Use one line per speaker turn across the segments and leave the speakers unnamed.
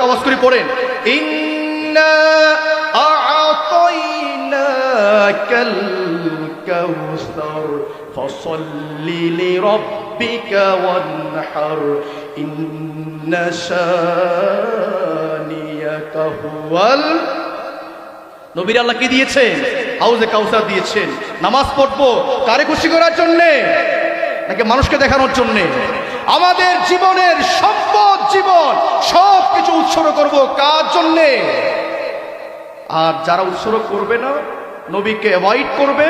আওয়াজ করে পড়েন, ইন্না আ'তাইনাকাল কাউসার ফাসাল্লি লিরাব্বিকা ওয়ানহার ইন্না শানিয়াকা হুয়াল। নবীর আল্লাহ কি দিয়েছেন? হাউজে কাউসার দিয়েছেন। নামাজ পড়বো কারে খুশি করার জন্যে নাকি মানুষকে দেখানোর জন্যে? আমাদের জীবনের সম্পদ জীবন সব কিছু উৎসর্গ করব কার জন্যে? আর যারা উৎসর্গ করবে না, নবীকে অ্যাভয়েড করবে,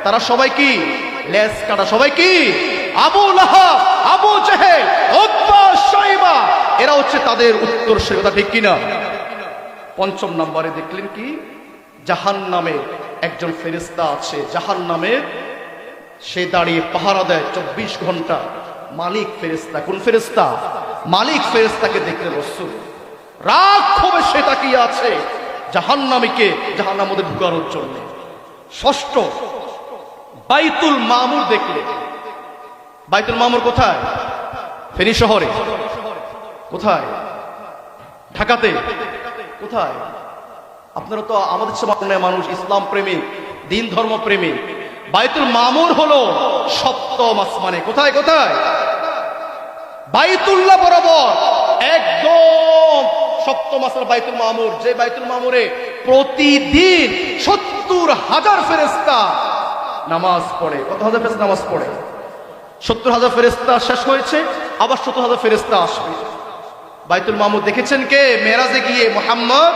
তারা সবাই কি লেস কাটা, সবাই কি আবু লাহাব, আবু জেহেল, উতবা, শাইবা, এরা হচ্ছে তাদের উত্তর। সে কথা ঠিক কিনা? পঞ্চম নম্বরে দেখলেন কি, জাহান্নামে একজন ফেরেশতা আছে। জাহান্নামে সে দাঁড়িয়ে পাহারা দেয় 24 ঘন্টা। মালিক ফেরেশতা। কোন ফেরেশতা? মালিক ফেরেশতাকে দেখলেন রাসূল, রাগ ক্ষোভে সে তাকিয়ে আছে জাহান্নামীকে জাহান্নামের মধ্যে ঢুকানোর জন্য। ষষ্ঠ, বাইতুল মামুর দেখলেন। বাইতুল মামুর কোথায়? ফেনী শহরে। কোথায়? ঢাকাতে। কোথায়? আপনারা তো আমাদের সমাজের মানুষ, ইসলাম প্রেমিক, দিন ধর্ম প্রেমিক। বাইতুল মামুর হলো সপ্তম আসমানে। কোথায়? কোথায়? বাইতুল্লাহ বরাবর একদম সপ্তম আসমান বাইতুল মামুর। যে বাইতুল মামুরে প্রতিদিন 70,000 ফেরেশতা নামাজ পড়ে। কত হাজার ফেরেশতা নামাজ পড়ে? 70,000 ফেরেশতা শেষ হয়েছে, আবার 70,000 ফেরেশতা আসবে। বাইতুল মামুর দেখেছেন কে? মেরাজে গিয়ে মুহাম্মদ